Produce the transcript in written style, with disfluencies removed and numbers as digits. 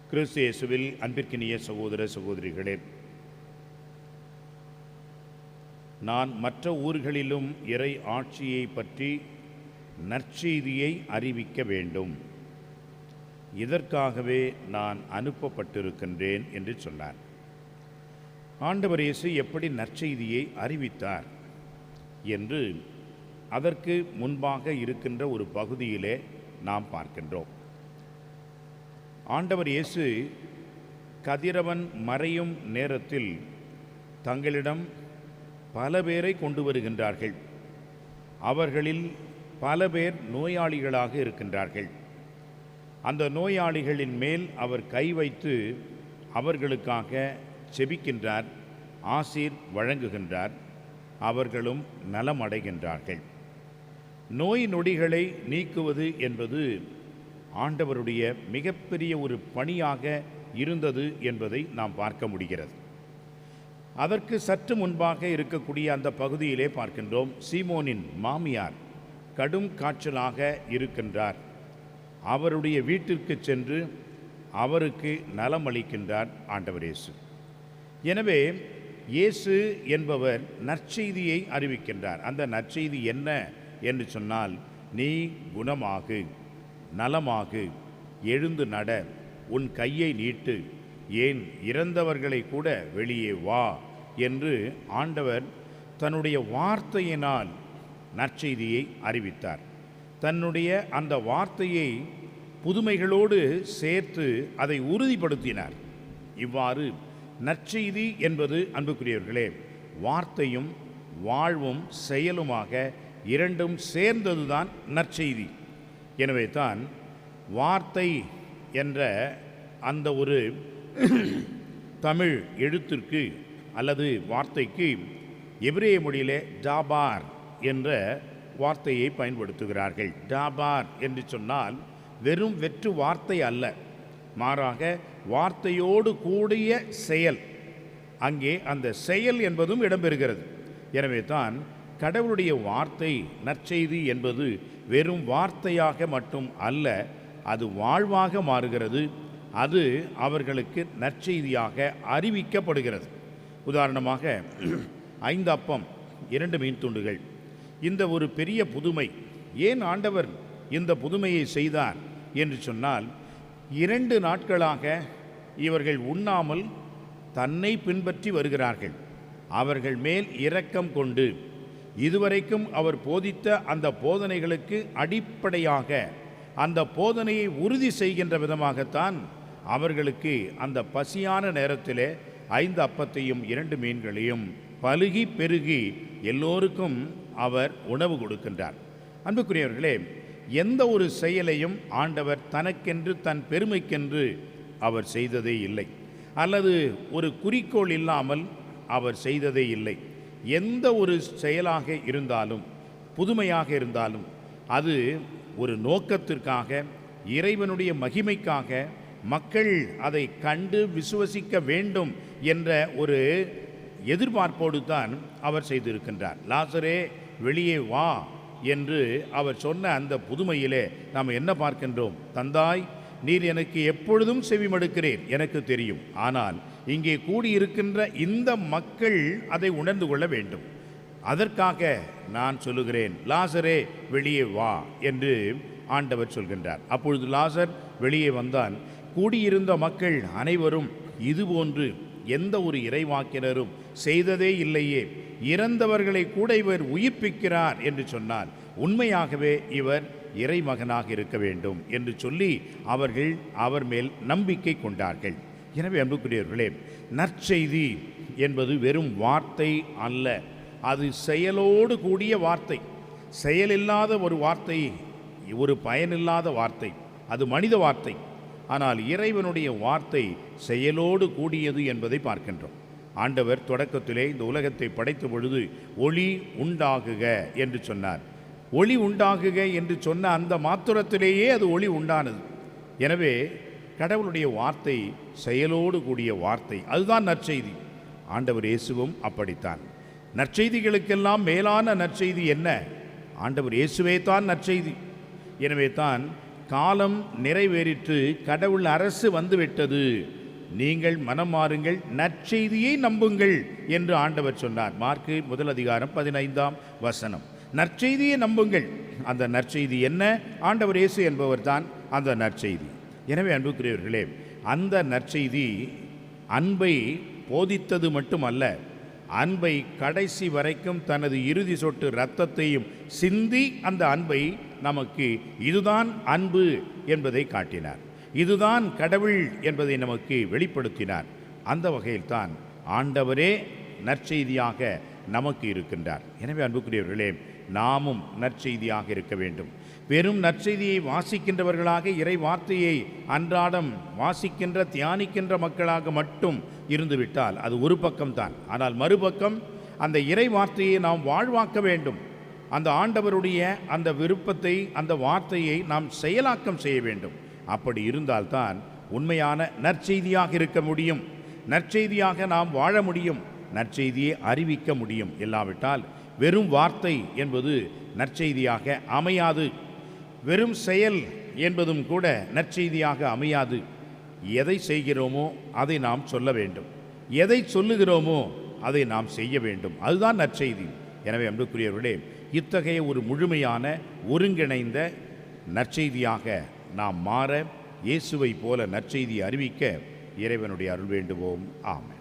கிறிஸ்து இயேசுவில் அன்பிற்கினிய சகோதர சகோதரிகளே, நான் மற்ற ஊர்களிலும் இறை ஆட்சியை பற்றி நற்செய்தியை அறிவிக்க வேண்டும், இதற்காகவே நான் அனுப்பப்பட்டிருக்கின்றேன் என்று சொன்னார். ஆண்டவர் இயேசு எப்படி நற்செய்தியை அறிவித்தார் என்று அதற்கு முன்பாக இருக்கின்ற ஒரு பகுதியிலே நாம் பார்க்கின்றோம். ஆண்டவர் இயேசு கதிரவன் மறையும் நேரத்தில் தங்களிடம் பல பேரை கொண்டு வருகின்றார்கள். அவர்களில் பல பேர் நோயாளிகளாக இருக்கின்றார்கள். அந்த நோயாளிகளின் மேல் அவர் கை வைத்து அவர்களுக்காக செபிக்கின்றார், ஆசீர் வழங்குகின்றார். அவர்களும் நலமடைகின்றார்கள். நோய் நொடிகளை நீக்குவது என்பது ஆண்டவருடைய மிகப்பெரிய ஒரு பணியாக இருந்தது என்பதை நாம் பார்க்க முடிகிறது. அதற்கு சற்று முன்பாக இருக்கக்கூடிய அந்த பகுதியிலே பார்க்கின்றோம், சீமோனின் மாமியார் கடும் காய்ச்சலாக இருக்கின்றார். அவருடைய வீட்டிற்கு சென்று அவருக்கு நலமளிக்கின்றார் ஆண்டவர் இயேசு. எனவே இயேசு என்பவர் நற்செய்தியை அறிவிக்கின்றார். அந்த நற்செய்தி என்ன என்று சொன்னால், நீ குணமாகு, நலமாகு, எழுந்து நட, உன் கையை நீட்டு, ஏன் இறந்தவர்களை கூட வெளியே வா என்று ஆண்டவர் தன்னுடைய வார்த்தையினால் நற்செய்தியை அறிவித்தார். தன்னுடைய அந்த வார்த்தையை புதுமைகளோடு சேர்த்து அதை உறுதிப்படுத்தினார். இவ்வாறு நற்செய்தி என்பது அன்புக்குரியவர்களே, வார்த்தையும் வாழ்வும் செயலுமாக இரண்டும் சேர்ந்ததுதான் நற்செய்தி. எனவே தான் வார்த்தை என்ற அந்த ஒரு தமிழ் எழுத்திற்கு அல்லது வார்த்தைக்கு எபிரேய மொழியிலே டாபார் என்ற வார்த்தையை பயன்படுத்துகிறார்கள். டாபார் என்று சொன்னால் வெறும் வெற்று வார்த்தை அல்ல, மாறாக வார்த்தையோடு கூடிய செயல். அங்கே அந்த செயல் என்பதும் இடம்பெறுகிறது. எனவே தான் கடவுளுடைய வார்த்தை நற்செய்தி என்பது வெறும் வார்த்தையாக மட்டும் அல்ல, அது வாழ்வாக மாறுகிறது. அது அவர்களுக்கு நற்செய்தியாக அறிவிக்கப்படுகிறது. உதாரணமாக 5 அப்பம் 2 மீன் துண்டுகள், இந்த ஒரு பெரிய புதுமை. ஏன் ஆண்டவர் இந்த புதுமையை செய்தார் என்று சொன்னால், 2 நாட்களாக இவர்கள் உண்ணாமல் தன்னை பின்பற்றி வருகிறார்கள். அவர்கள் மேல் இரக்கம் கொண்டு இதுவரைக்கும் அவர் போதித்த அந்த போதனைகளுக்கு அடிப்படையாக அந்த போதனையை உறுதி செய்கின்ற விதமாகத்தான் அவர்களுக்கு அந்த பசியான நேரத்திலே 5 அப்பத்தையும் 2 மீன்களையும் பலுகி பெருகி எல்லோருக்கும் அவர் உணவு கொடுக்கின்றார். அன்புக்குரியவர்களே, எந்த ஒரு செயலையும் ஆண்டவர் தனக்கென்று தன் பெருமைக்கென்று அவர் செய்ததே இல்லை, அல்லது ஒரு குறிக்கோள் இல்லாமல் அவர் செய்ததே இல்லை. எந்த ஒரு செயலாக இருந்தாலும், புதுமையாக இருந்தாலும், அது ஒரு நோக்கத்திற்காக, இறைவனுடைய மகிமைக்காக, மக்கள் அதை கண்டு விசுவசிக்க வேண்டும் என்ற ஒரு எதிர்பார்ப்போடு தான் அவர் செய்திருக்கின்றார். லாசரே வெளியே வா என்று அவர் சொன்ன அந்த புதுமையிலே நாம் என்ன பார்க்கின்றோம்? தந்தாய், நீர் எனக்கு எப்பொழுதும் செவிமடுக்கிறீர், எனக்கு தெரியும். ஆனால் இங்கே கூடியிருக்கின்ற இந்த மக்கள் அதை உணர்ந்து கொள்ள வேண்டும். அதற்காக நான் சொல்லுகிறேன், லாசரே வெளியே வா என்று ஆண்டவர் சொல்கின்றார். அப்பொழுது லாசர் வெளியே வந்தான். கூடியிருந்த மக்கள் அனைவரும் இதுபோன்று எந்த ஒரு இறைவாக்கினரும் செய்ததே இல்லையே, இறந்தவர்களை கூட இவர் உயிர்ப்பிக்கிறார் என்று சொன்னால் உண்மையாகவே இவர் இறைமகனாக இருக்க வேண்டும் என்று சொல்லி அவர்கள் அவர் மேல் நம்பிக்கை கொண்டார்கள். எனவே அன்புக்குரியவர்களே, நற்செய்தி என்பது வெறும் வார்த்தை அல்ல, அது செயலோடு கூடிய வார்த்தை. செயலில்லாத ஒரு வார்த்தை ஒரு பயனில்லாத வார்த்தை, அது மனித வார்த்தை. ஆனால் இறைவனுடைய வார்த்தை செயலோடு கூடியது என்பதை பார்க்கின்றோம். ஆண்டவர் தொடக்கத்திலே இந்த உலகத்தை படைத்த பொழுது ஒளி உண்டாகுக என்று சொன்னார். ஒளி உண்டாகுக என்று சொன்ன அந்த மாத்திரத்திலேயே அது ஒளி உண்டானது. எனவே கடவுளுடைய வார்த்தை செயலோடு கூடிய வார்த்தை, அதுதான் நற்செய்தி. ஆண்டவர் இயேசுவும் அப்படித்தான். நற்செய்திகளுக்கெல்லாம் மேலான நற்செய்தி என்ன? ஆண்டவர் இயேசுவே தான் நற்செய்தி. எனவே தான் காலம் நிறைவேறிற்று, கடவுள் அரசு வந்துவிட்டது, நீங்கள் மனம் மாறுங்கள், நற்செய்தியை நம்புங்கள் என்று ஆண்டவர் சொன்னார். மார்க்கு 1:15 நற்செய்தியை நம்புங்கள். அந்த நற்செய்தி என்ன? ஆண்டவர் இயேசு என்பவர் தான் அந்த நற்செய்தி. எனவே அன்புக்குரியவர்களே, அந்த நற்செய்தி அன்பை போதித்தது மட்டுமல்ல, அன்பை கடைசி வரைக்கும் தனது இறுதி சொட்டு இரத்தத்தையும் சிந்தி அந்த அன்பை நமக்கு, இதுதான் அன்பு என்பதை காட்டினார், இதுதான் கடவுள் என்பதை நமக்கு வெளிப்படுத்தினார். அந்த வகையில்தான் ஆண்டவரே நற்செய்தியாக நமக்கு இருக்கின்றார். எனவே அன்புக்குரியவர்களே, நாமும் நற்செய்தியாக இருக்க வேண்டும். வெறும் நற்செய்தியை வாசிக்கின்றவர்களாக, இறை வார்த்தையை அன்றாடம் வாசிக்கின்ற தியானிக்கின்ற மக்களாக மட்டும் இருந்துவிட்டால் அது ஒரு பக்கம்தான். ஆனால் மறுபக்கம் அந்த இறை வார்த்தையை நாம் வாழ்வாக்க வேண்டும். அந்த ஆண்டவருடைய அந்த விருப்பத்தை, அந்த வார்த்தையை நாம் செயலாக்கம் செய்ய வேண்டும். அப்படி இருந்தால்தான் உண்மையான நற்செய்தியாக இருக்க முடியும், நற்செய்தியாக நாம் வாழ முடியும், நற்செய்தியை அறிவிக்க முடியும். இல்லாவிட்டால் வெறும் வார்த்தை என்பது நற்செய்தியாக அமையாது, வெறும் செயல் என்பதும் கூட நற்செய்தியாக அமையாது. எதை செய்கிறோமோ அதை நாம் சொல்ல வேண்டும், எதை சொல்லுகிறோமோ அதை நாம் செய்ய வேண்டும், அதுதான் நற்செய்தி. எனவே அன்புக்குரியவர்களே, இத்தகைய ஒரு முழுமையான ஒருங்கிணைந்த நற்செய்தியாக நாம் மாற, இயேசுவை போல நற்செய்தியை அறிவிக்க இறைவனுடைய அருள் வேண்டுவோம். ஆமென்.